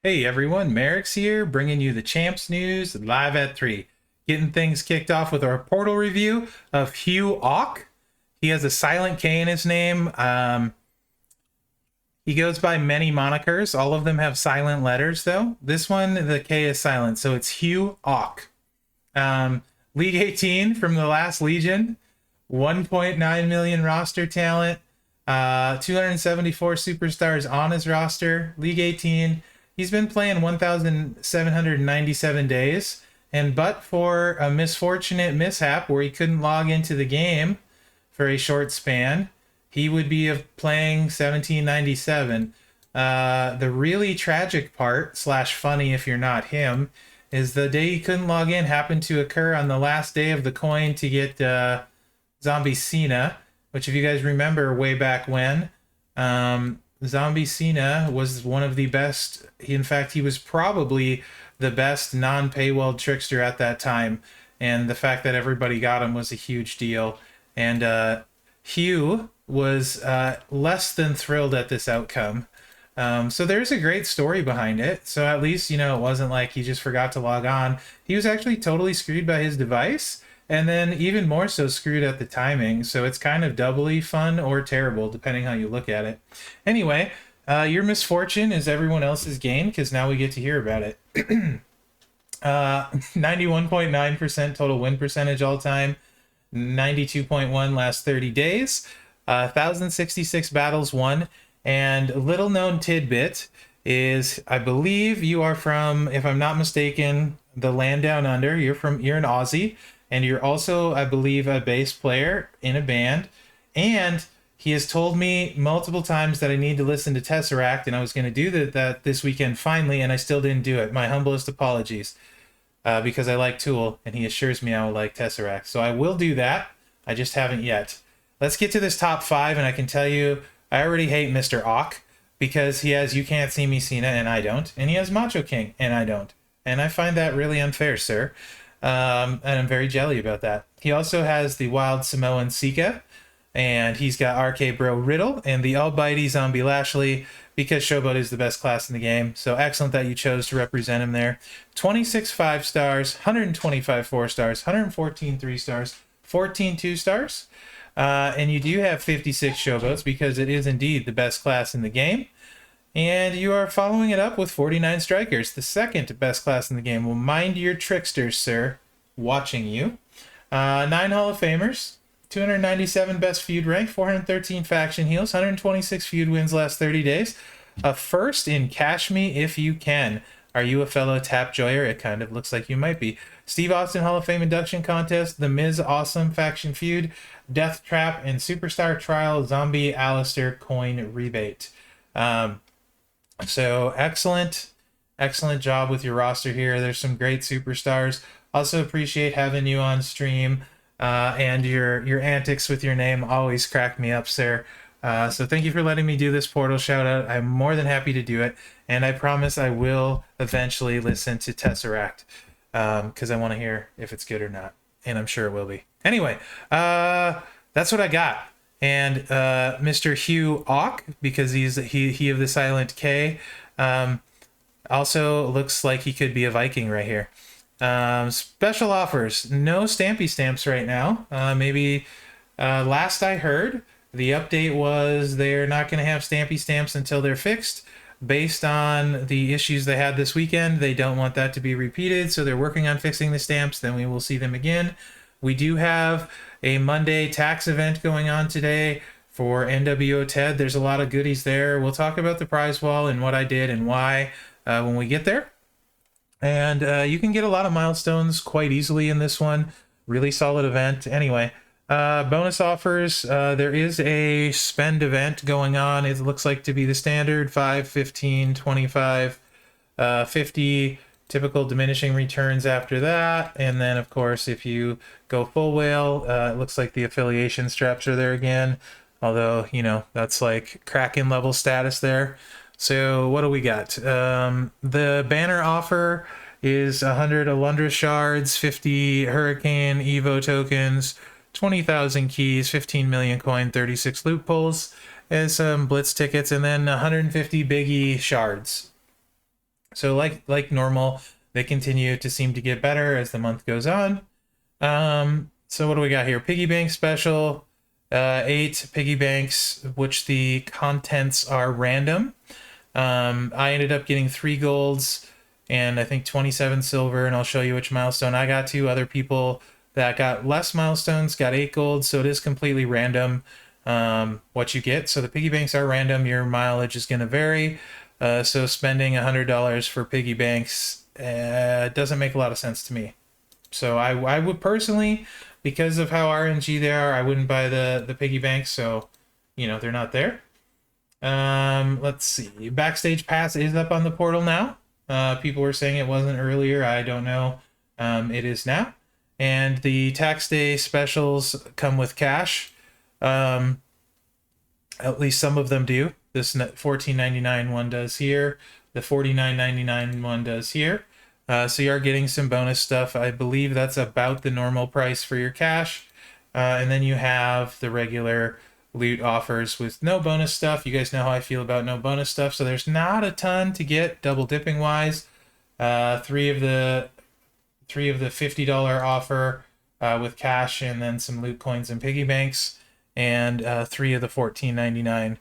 Hey everyone, Mherex here, bringing you the Champs news live at 3. Getting things kicked off with our portal review of Hugh Auk. He has a silent K in his name. He goes by many monikers. All of them have silent letters, though. This one, the K is silent, so it's Hugh Auk. League 18 from the last Legion. 1.9 million roster talent. 274 superstars on his roster. League 18. He's been playing 1,797 days, and but for a misfortunate mishap where he couldn't log into the game for a short span, he would be playing 1797. The really tragic part, slash funny if you're not him, is the day he couldn't log in happened to occur on the last day of the coin to get Zombie Cena, which if you guys remember way back when, Zombie Cena was one of the best. In fact, he was probably the best non-paywall trickster at that time. And the fact that everybody got him was a huge deal. And Hugh was less than thrilled at this outcome. So there's a great story behind it. So at least, it wasn't like he just forgot to log on. He was actually totally screwed by his device. And then even more so screwed at the timing. So it's kind of doubly fun or terrible, depending how you look at it. Anyway, your misfortune is everyone else's gain, because now we get to hear about it. 91.9% total win percentage all time. 92.1 last 30 days. 1,066 battles won. And little known tidbit is, I believe you are from, if I'm not mistaken, the land down under. You're an Aussie. And you're also, I believe, a bass player in a band. And he has told me multiple times that I need to listen to Tesseract, and I was going to do that this weekend finally, and I still didn't do it. My humblest apologies, because I like Tool, and he assures me I will like Tesseract. So I will do that. I just haven't yet. Let's get to this top 5, and I can tell you, I already hate Mr. Auk, because he has You Can't See Me Cena, and I don't. And he has Macho King, and I don't. And I find that really unfair, sir. And I'm very jelly about that. He also has the Wild Samoan Sika, and he's got RK Bro Riddle and the Almighty Zombie Lashley, because Showboat is the best class in the game. So excellent that you chose to represent him there. 26 5 stars, 125 4 stars, 114 3 stars, 14 2 stars. And you do have 56 Showboats, because it is indeed the best class in the game. And you are following it up with 49 Strikers, the second best class in the game. Well, mind your tricksters, sir. Watching you. 9 Hall of Famers, 297 best feud rank, 413 faction heals, 126 feud wins last 30 days. A first in Cash Me If You Can. Are you a fellow Tap Joyer? It kind of looks like you might be. Steve Austin Hall of Fame induction contest, The Miz Awesome faction feud, Death Trap, and Superstar Trial Zombie Alistair coin rebate. So excellent job with your roster here. There's some great superstars. Also appreciate having you on stream, and your antics with your name always crack me up, sir. So thank you for letting me do this portal shout out. I'm more than happy to do it, and I promise I will eventually listen to Tesseract, because I want to hear if it's good or not, and I'm sure it will be. Anyway, that's what I got. And Mr. Hugh Auk, because he of the silent K, also looks like he could be a Viking right here. Special offers, no Stampy Stamps right now. Maybe last I heard, the update was they're not going to have Stampy Stamps until they're fixed. Based on the issues they had this weekend, they don't want that to be repeated, so they're working on fixing the stamps. Then we will see them again. We do have a Monday tax event going on today for NWO TED. There's a lot of goodies there. We'll talk about the prize wall and what I did and why when we get there. And you can get a lot of milestones quite easily in this one. Really solid event. Anyway, bonus offers. There is a spend event going on. It looks like to be the standard 5, 15, 25, 50. Typical diminishing returns after that. And then, of course, if you go full whale, it looks like the affiliation straps are there again. Although, that's like Kraken level status there. So what do we got? The banner offer is 100 Alundra shards, 50 Hurricane Evo tokens, 20,000 keys, 15 million coin, 36 loot pulls, and some blitz tickets, and then 150 Biggie shards. So like normal, they continue to seem to get better as the month goes on. So what do we got here? Piggy bank special, 8 piggy banks, which the contents are random. I ended up getting 3 golds and I think 27 silver, and I'll show you which milestone I got to. Other people that got less milestones got 8 golds, so it is completely random what you get. So the piggy banks are random. Your mileage is going to vary. So spending $100 for piggy banks doesn't make a lot of sense to me. So I would personally, because of how RNG they are, I wouldn't buy the piggy banks. So, you know, they're not there. Let's see. Backstage Pass is up on the portal now. People were saying it wasn't earlier. I don't know. It is now. And the tax day specials come with cash. At least some of them do. This $14.99 one does here. The $49.99 one does here. So you are getting some bonus stuff. I believe that's about the normal price for your cash. And then you have the regular loot offers with no bonus stuff. You guys know how I feel about no bonus stuff. So there's not a ton to get double dipping wise. Three of the $50 offer with cash, and then some loot coins and piggy banks, and 3 of the $14.99.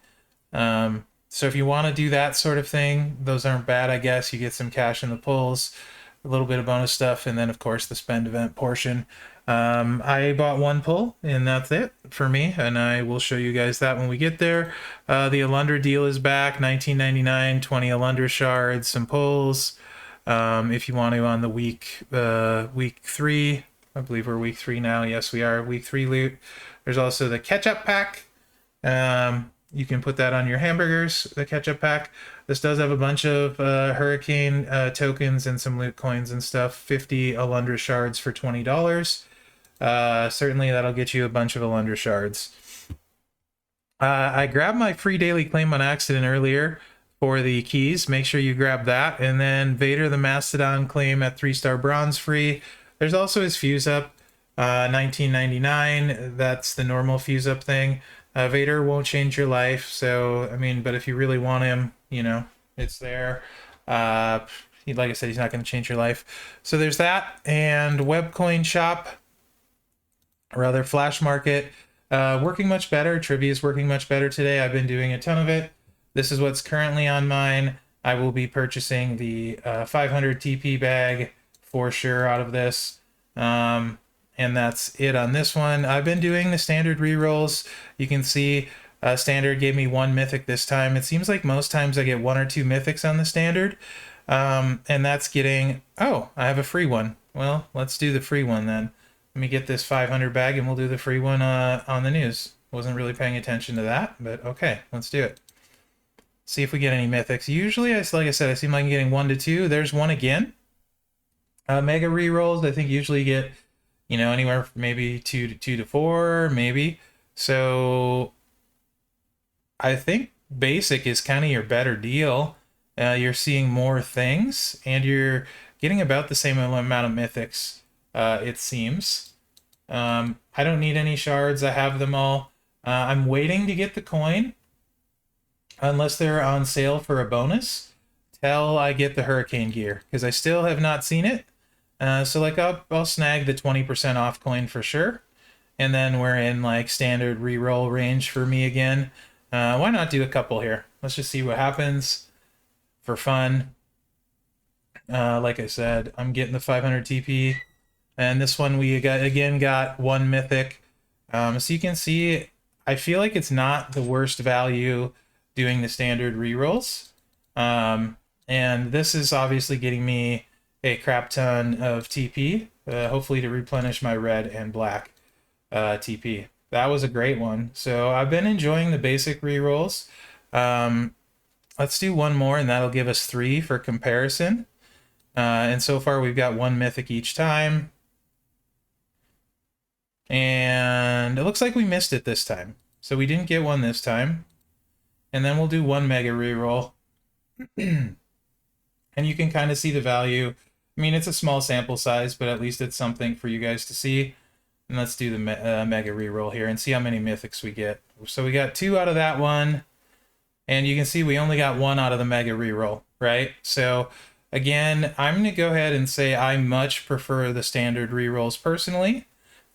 So if you want to do that sort of thing, those aren't bad, I guess. You get some cash in the pulls, a little bit of bonus stuff, and then of course the spend event portion. I bought 1 pull, and that's it for me, and I will show you guys that when we get there. The Alundra deal is back, $19.99, 20 Alundra shards, some pulls. If you want to on the week 3, I believe we're week 3 now. Yes, we are week 3 loot. There's also the ketchup pack. You can put that on your hamburgers, the ketchup pack. This does have a bunch of hurricane tokens and some loot coins and stuff. 50 Alundra shards for $20. Certainly that'll get you a bunch of Alundra shards. I grabbed my free daily claim on accident earlier for the keys. Make sure you grab that. And then Vader the Mastodon claim at 3-star bronze free. There's also his fuse up, $19.99. That's the normal fuse up thing. Vader won't change your life, so I mean, but if you really want him, you know, it's there. Like I said, he's not going to change your life. So there's that. And Webcoin shop, or rather Flash Market, working much better. Trivia is working much better today. I've been doing a ton of it. This is what's currently on mine. I will be purchasing the 500 TP bag for sure out of this. And that's it on this one. I've been doing the standard rerolls. You can see standard gave me 1 mythic this time. It seems like most times I get 1 or 2 mythics on the standard. And that's getting, oh, I have a free one. Well, let's do the free one then. Let me get this 500 bag and we'll do the free one on the news. Wasn't really paying attention to that, but okay, let's do it. See if we get any mythics. Usually, like I said, I seem like I'm getting 1 to 2. There's one again. Mega rerolls, I think usually get, you know, anywhere from maybe 2 to 4, maybe. So I think basic is kind of your better deal. You're seeing more things, and you're getting about the same amount of mythics, it seems. I don't need any shards. I have them all. I'm waiting to get the coin, unless they're on sale for a bonus, till I get the hurricane gear, because I still have not seen it. So like I'll snag the 20% off coin for sure, and then we're in like standard reroll range for me again. Why not do a couple here? Let's just see what happens for fun. Like I said, I'm getting the 500 TP, and this one we got 1 mythic. So you can see, I feel like it's not the worst value doing the standard rerolls. And this is obviously getting me a crap ton of TP, hopefully to replenish my red and black TP. That was a great one. So I've been enjoying the basic rerolls. Let's do one more, and that'll give us 3 for comparison. And so far we've got 1 mythic each time. And it looks like we missed it this time. So we didn't get 1 this time. And then we'll do 1 mega reroll. And you can kind of see the value. I mean, it's a small sample size, but at least it's something for you guys to see. And let's do the mega reroll here and see how many mythics we get. So we got 2 out of that one. And you can see we only got 1 out of the mega reroll, right? So Again, I'm going to go ahead and say I much prefer the standard rerolls personally.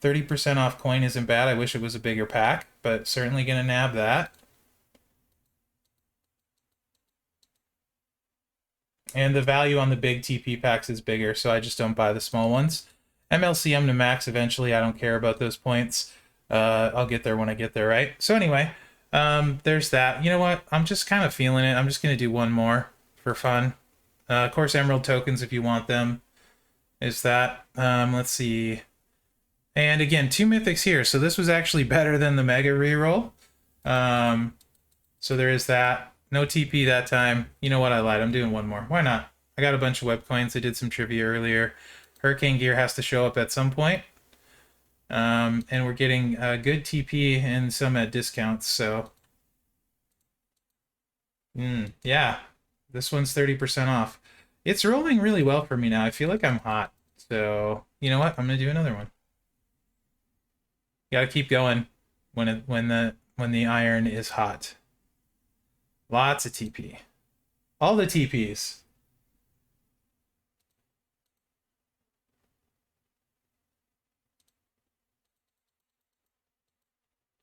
30% off coin isn't bad. I wish it was a bigger pack, but certainly going to nab that. And the value on the big TP packs is bigger, so I just don't buy the small ones. MLC, I'm to max eventually. I don't care about those points. I'll get there when I get there, right? So anyway, there's that. You know what? I'm just kind of feeling it. I'm just going to do one more for fun. Of course, Emerald tokens if you want them. Is that? Let's see. And again, 2 mythics here. So this was actually better than the Mega reroll. So there is that. No TP that time. You know what? I lied. I'm doing one more. Why not? I got a bunch of web coins. I did some trivia earlier. Hurricane gear has to show up at some point. And we're getting good TP and some at discounts. So, yeah, this one's 30% off. It's rolling really well for me now. I feel like I'm hot. So, you know what? I'm gonna do another one. Gotta keep going when the iron is hot. Lots of TP. All the TPs.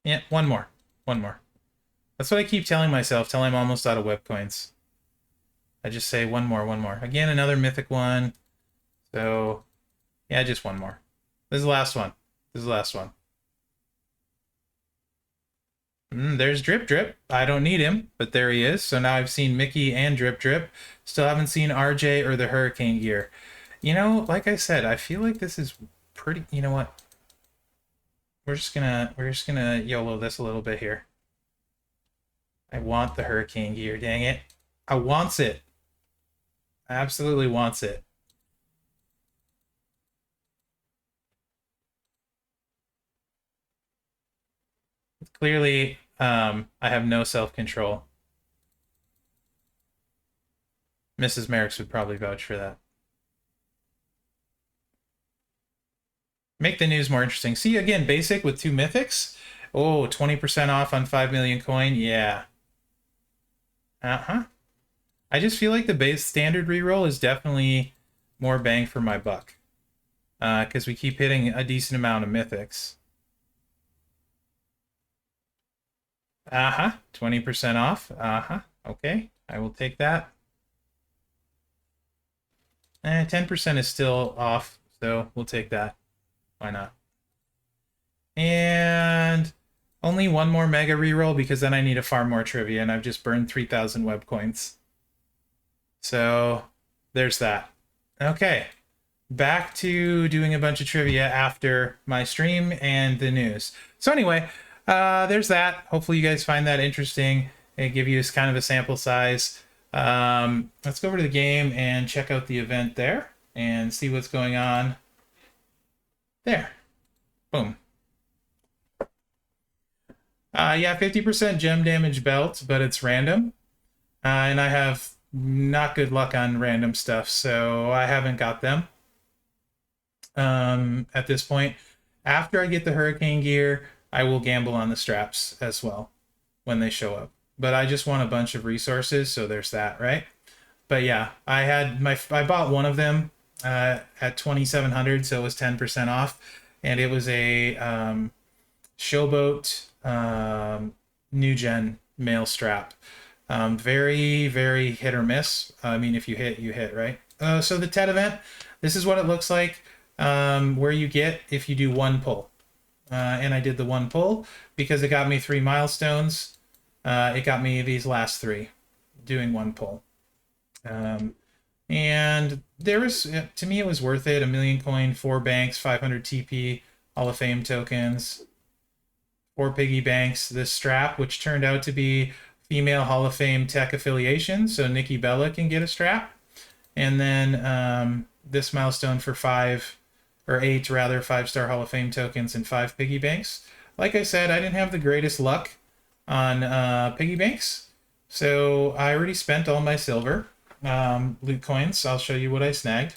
Yeah, one more. One more. That's what I keep telling myself till I'm almost out of web coins. I just say one more, one more. Again, another mythic one. So, yeah, just one more. This is the last one. This is the last one. There's Drip Drip. I don't need him, but there he is. So now I've seen Mickey and Drip Drip. Still haven't seen RJ or the Hurricane gear. You know, like I said, I feel like this is pretty. You know what? We're just gonna YOLO this a little bit here. I want the Hurricane gear. Dang it! I wants it. I absolutely wants it. Clearly, I have no self-control. Mrs. Mherex would probably vouch for that. Make the news more interesting. See, again, basic with 2 mythics. Oh, 20% off on 5 million coin. Yeah. Uh-huh. I just feel like the base standard reroll is definitely more bang for my buck. Because we keep hitting a decent amount of mythics. Uh-huh. 20% off. Uh-huh. Okay. I will take that. 10% is still off, so we'll take that. Why not? And only one more mega reroll because then I need to farm more trivia, and I've just burned 3,000 web coins. So there's that. Okay. Back to doing a bunch of trivia after my stream and the news. So anyway, there's that. Hopefully you guys find that interesting and give you kind of a sample size. Let's go over to the game and check out the event there and see what's going on there. Boom. Yeah, 50% gem damage belt, but it's random. And I have not good luck on random stuff, so I haven't got them at this point. After I get the Hurricane gear, I will gamble on the straps as well when they show up. But I just want a bunch of resources, so there's that, right? But yeah, I bought one of them at 2,700, so it was 10% off, and it was a Showboat new gen male strap. Very, very hit or miss. I mean, if you hit, you hit, right? So the TED event, this is what it looks like, where you get if you do one pull. And I did the one pull because it got me 3 milestones. It got me these last 3 doing one pull. And there was, to me, it was worth it. 1 million coin, 4 banks, 500 TP, Hall of Fame tokens, 4 piggy banks, this strap, which turned out to be female Hall of Fame tech affiliation, so Nikki Bella can get a strap. And then this milestone for 8 rather, 5-star Hall of Fame tokens and 5 piggy banks. Like I said, I didn't have the greatest luck on piggy banks, so I already spent all my silver loot coins. I'll show you what I snagged.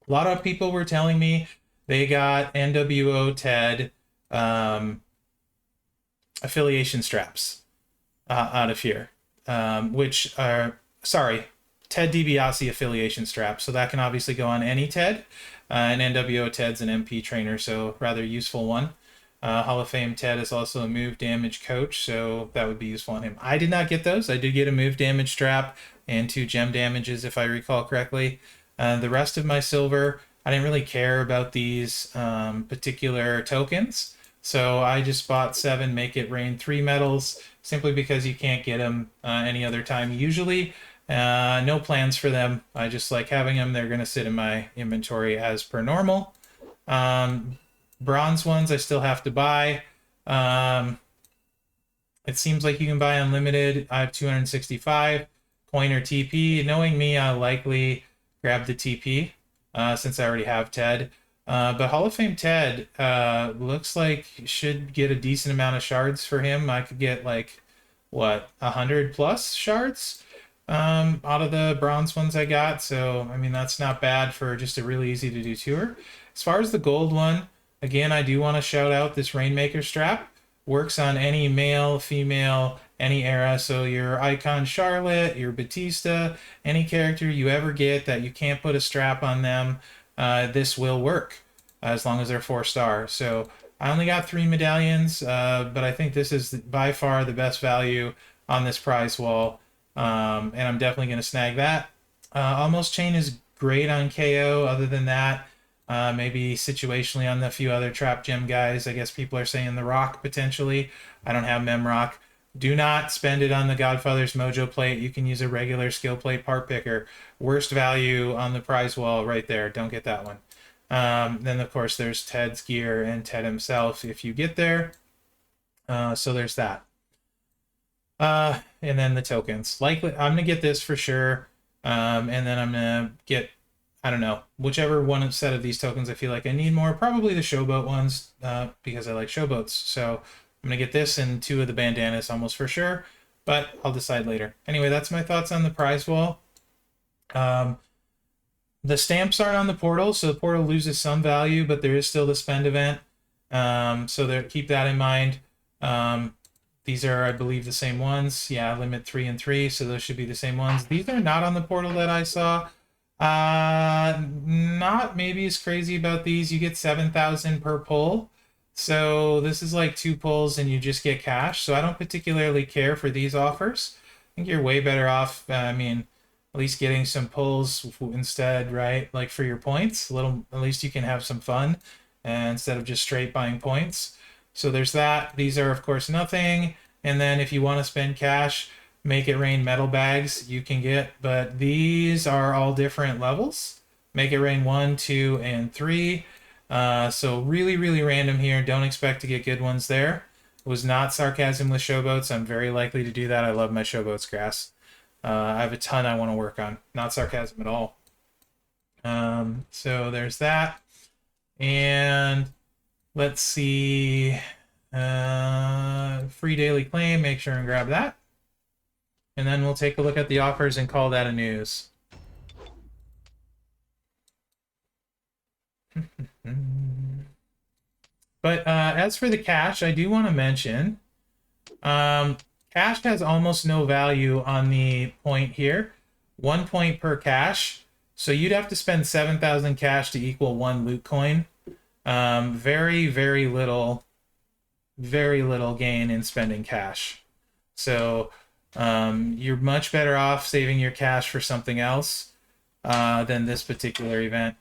A lot of people were telling me they got NWO TED affiliation straps out of here, which are, sorry, Ted DiBiase affiliation strap. So that can obviously go on any Ted. An NWO Ted's an MP trainer, so rather useful one. Hall of Fame Ted is also a move damage coach, so that would be useful on him. I did not get those. I did get a move damage strap and 2 gem damages, if I recall correctly. The rest of my silver, I didn't really care about these particular tokens, so I just bought 7 Make It Rain 3 medals, simply because you can't get them any other time usually. No plans for them. I just like having them. They're going to sit in my inventory as per normal. Bronze ones I still have to buy. It seems like you can buy unlimited. I have 265 coin or TP. Knowing me, I'll likely grab the TP since I already have Ted. But Hall of Fame Ted looks like should get a decent amount of shards for him. I could get like, what, 100 plus shards out of the bronze ones I got. So, I mean, that's not bad for just a really easy to do tour. As far as the gold one, again, I do want to shout out this Rainmaker strap. Works on any male, female, any era. So your Icon Charlotte, your Batista, any character you ever get that you can't put a strap on them, this will work as long as they're 4-star. So I only got 3 medallions, but I think this is by far the best value on this prize wall. And I'm definitely going to snag that. Almost Chain is great on KO. Other than that, maybe situationally on the few other trap gem guys. I guess people are saying the Rock potentially. I don't have Mherex. Do not spend it on the Godfather's Mojo plate. You can use a regular skill plate part picker. Worst value on the prize wall right there. Don't get that one. Then of course there's Ted's gear and Ted himself if you get there. So there's that. And then the tokens. Likely I'm gonna get this for sure. And then I'm gonna get, I don't know, whichever one set of these tokens I feel like I need more. Probably the Showboat ones, because I like Showboats. So I'm going to get this and 2 of the bandanas almost for sure, but I'll decide later. Anyway, that's my thoughts on the prize wall. The stamps aren't on the portal, so the portal loses some value, but there is still the spend event. So there, keep that in mind. These are, I believe, the same ones. Yeah, limit 3 and 3, so those should be the same ones. These are not on the portal that I saw. Not maybe as crazy about these. You get 7,000 per pull. So this is like 2 pulls and you just get cash. So I don't particularly care for these offers. I think you're way better off, I mean, at least getting some pulls instead, right? Like for your points, at least you can have some fun instead of just straight buying points. So there's that. These are of course nothing. And then if you want to spend cash, Make It Rain metal bags you can get, but these are all different levels. Make It Rain 1, 2, and 3. So really random here. Don't expect to get good ones there. It was not sarcasm with Showboats. I'm very likely to do that. I love my Showboats grass. I have a ton I want to work on. Not sarcasm at all. So there's that. And let's see. Free daily claim. Make sure and grab that. And then we'll take a look at the offers and call that a news. But as for the cash, I do want to mention, cash has almost no value on the point here. 1 point per cash. So you'd have to spend 7,000 cash to equal 1 loot coin. Very little gain in spending cash. So you're much better off saving your cash for something else than this particular event.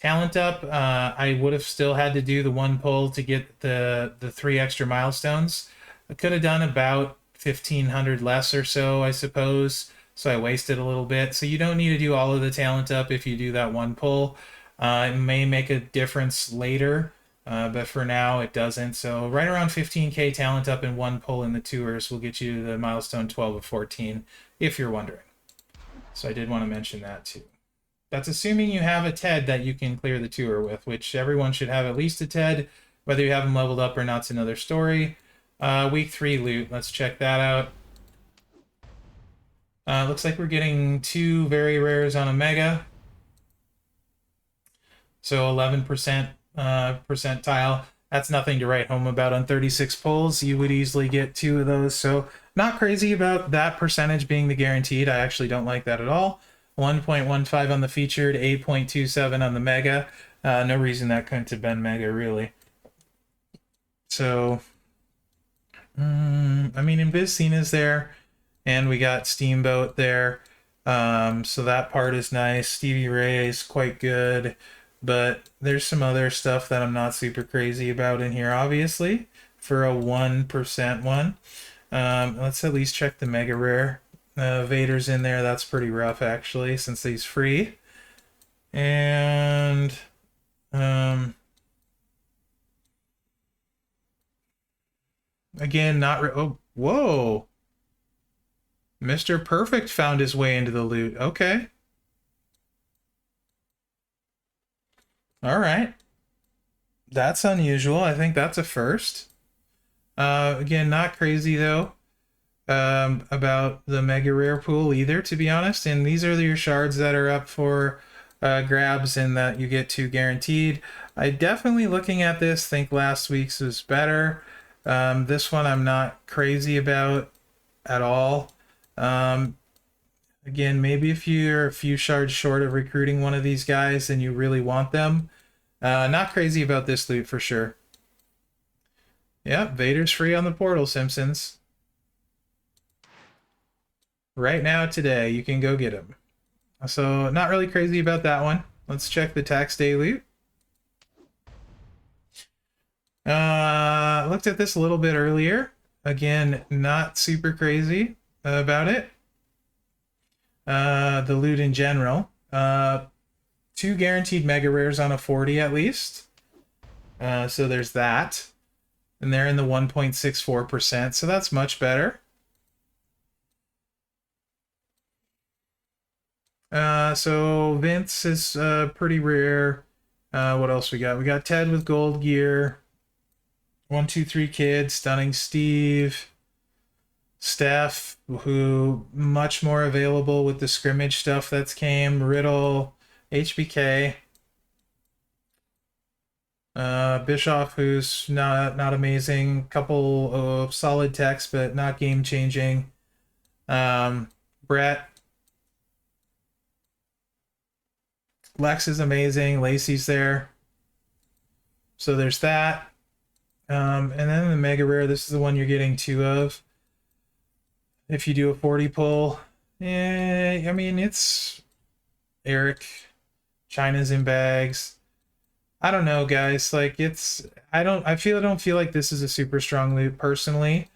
Talent up, I would have still had to do the 1 pull to get the 3 extra milestones. I could have done about 1,500 less or so, I suppose. So I wasted a little bit. So you don't need to do all of the talent up if you do that 1 pull. It may make a difference later, but for now it doesn't. So right around 15k talent up in 1 pull in the tours will get you the milestone 12 of 14, if you're wondering. So I did want to mention that too. That's assuming you have a Ted that you can clear the tour with, which everyone should have at least a Ted. Whether you have them leveled up or not's another story. Week 3 loot, let's check that out. Looks like we're getting 2 very rares on a mega. So 11% percentile. That's nothing to write home about on 36 pulls. You would easily get 2 of those. So not crazy about that percentage being the guaranteed. I actually don't like that at all. 1.15 on the featured, 8.27 on the mega. No reason that couldn't have been mega, really. So, I mean, Invicina's there, and we got Steamboat there. So that part is nice. Stevie Ray is quite good, but there's some other stuff that I'm not super crazy about in here, obviously, for a 1% one. Let's at least check the mega rare. Vader's in there. That's pretty rough, actually, since he's free. And again, oh, whoa. Mr. Perfect found his way into the loot. Okay. All right. That's unusual. I think that's a first. Again, not crazy though about the mega rare pool either, to be honest. And these are your shards that are up for grabs and that you get 2 guaranteed. I definitely, looking at this, think last week's was better. This one I'm not crazy about at all. Again, maybe if you're a few shards short of recruiting one of these guys and you really want them. Not crazy about this loot for sure. Yeah, Vader's free on the portal, Simpsons. Right now, today, you can go get him. So, not really crazy about that one. Let's check the tax day loot. Looked at this a little bit earlier. Again, not super crazy about it. The loot in general. 2 guaranteed mega rares on a 40 at least. So there's that. And they're in the 1.64%, so that's much better. So Vince is pretty rare. What else we got? We got Ted with gold gear. 123 Kid, Stunning Steve. Steph, who much more available with the scrimmage stuff that's came. Riddle, HBK. Bischoff, who's not amazing. Couple of solid techs, but not game changing. Brett. Lex is amazing. Lacey's there. So there's that. And then the mega rare, this is the one you're getting 2 of. If you do a 40 pull, I mean, it's Eric. China's in bags. I don't know, guys. Like, I don't feel like this is a super strong loot personally.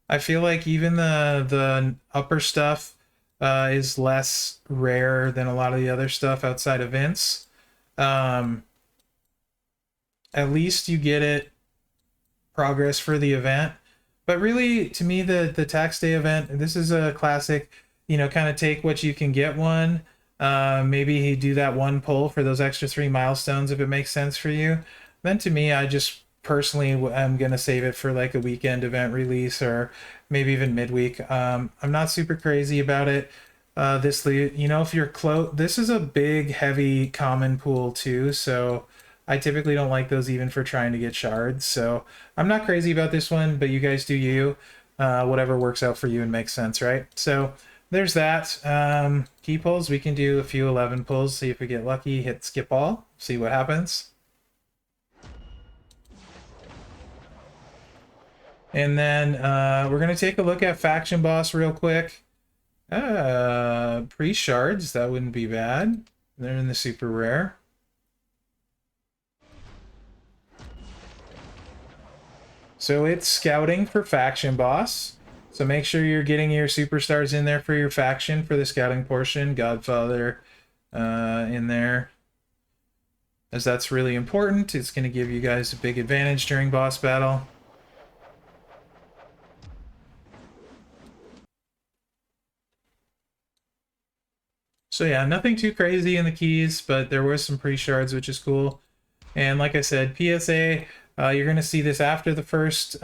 I feel like even the upper stuff is less rare than a lot of the other stuff outside of Vince. At least you get it progress for the event. But really, to me, the tax day event, this is a classic, kind of take what you can get one. Maybe do that one pull for those extra 3 milestones if it makes sense for you. Then to me, I just personally am going to save it for like a weekend event release or maybe even midweek. I'm not super crazy about it. This, if you're close, this is a big, heavy common pool too. So I typically don't like those even for trying to get shards. So I'm not crazy about this one, but you guys do you. Whatever works out for you and makes sense, right? So there's that. Key pulls, we can do a few 11 pulls, see if we get lucky, hit skip all, see what happens. And then we're going to take a look at Faction Boss real quick. Pre-shards, that wouldn't be bad. They're in the super rare. So it's scouting for Faction Boss. So make sure you're getting your superstars in there for your faction for the scouting portion. Godfather in there, as that's really important. It's going to give you guys a big advantage during boss battle. So yeah, nothing too crazy in the keys, but there was some pre-shards, which is cool. And like I said, PSA, you're going to see this after the first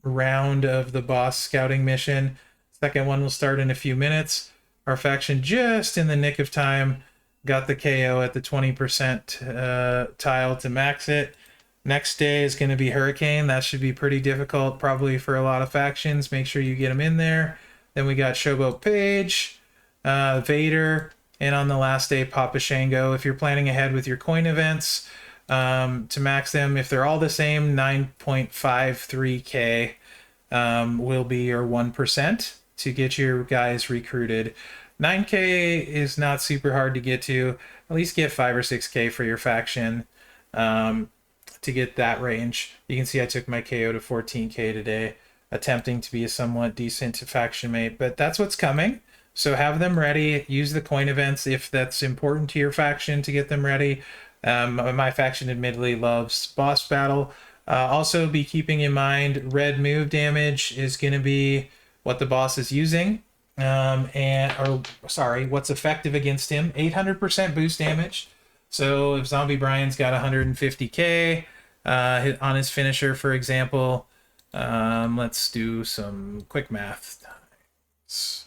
round of the boss scouting mission. Second one will start in a few minutes. Our faction, just in the nick of time, got the KO at the 20% tile to max it. Next day is going to be Hurricane. That should be pretty difficult, probably for a lot of factions. Make sure you get them in there. Then we got Showboat Page. Vader, and on the last day, Papa Shango. If you're planning ahead with your coin events, to max them, if they're all the same, 9.53k will be your 1% to get your guys recruited. 9k is not super hard to get to. At least get 5 or 6k for your faction to get that range. You can see I took my KO to 14k today, attempting to be a somewhat decent faction mate, but that's what's coming. So have them ready. Use the coin events if that's important to your faction to get them ready. My faction admittedly loves boss battle. Also be keeping in mind red move damage is going to be what the boss is using. What's effective against him. 800% boost damage. So if Zombie Brian's got 150k on his finisher, for example, let's do some quick math. So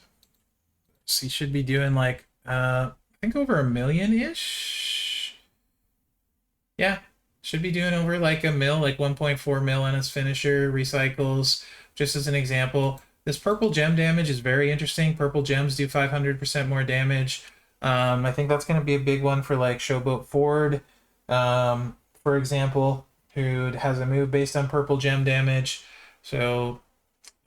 he should be doing like, I think over 1 million-ish. Yeah, should be doing over like a mil, like 1.4 mil on his finisher, recycles, just as an example. This purple gem damage is very interesting. Purple gems do 500% more damage. I think that's going to be a big one for like Showboat Ford, for example, who has a move based on purple gem damage. So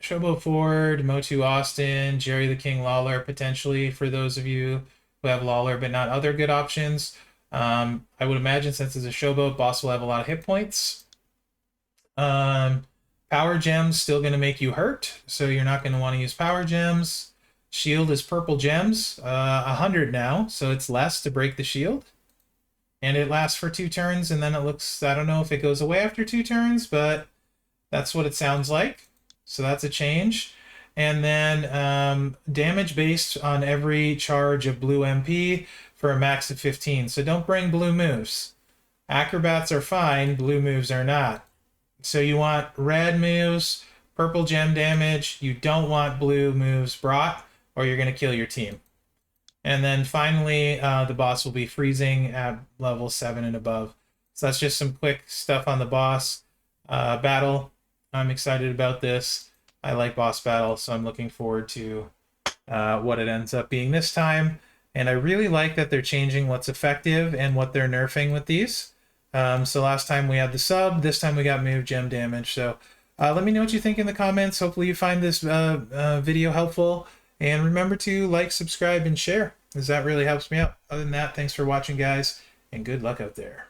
Showboat Ford, Motu Austin, Jerry the King Lawler, potentially for those of you who have Lawler but not other good options. I would imagine since it's a Showboat, boss will have a lot of hit points. Power gems still going to make you hurt, so you're not going to want to use power gems. Shield is purple gems, 100 now, so it's less to break the shield. And it lasts for 2 turns, and then it looks, I don't know if it goes away after 2 turns, but that's what it sounds like. So that's a change. And then damage based on every charge of blue MP for a max of 15. So don't bring blue moves. Acrobats are fine, blue moves are not. So you want red moves, purple gem damage. You don't want blue moves brought, or you're going to kill your team. And then finally, the boss will be freezing at level 7 and above. So that's just some quick stuff on the boss battle. I'm excited about this. I like boss battle, so I'm looking forward to what it ends up being this time. And I really like that they're changing what's effective and what they're nerfing with these. So last time we had the sub, this time we got move gem damage. So let me know what you think in the comments. Hopefully you find this video helpful. And remember to like, subscribe, and share, as that really helps me out. Other than that, thanks for watching, guys, and good luck out there.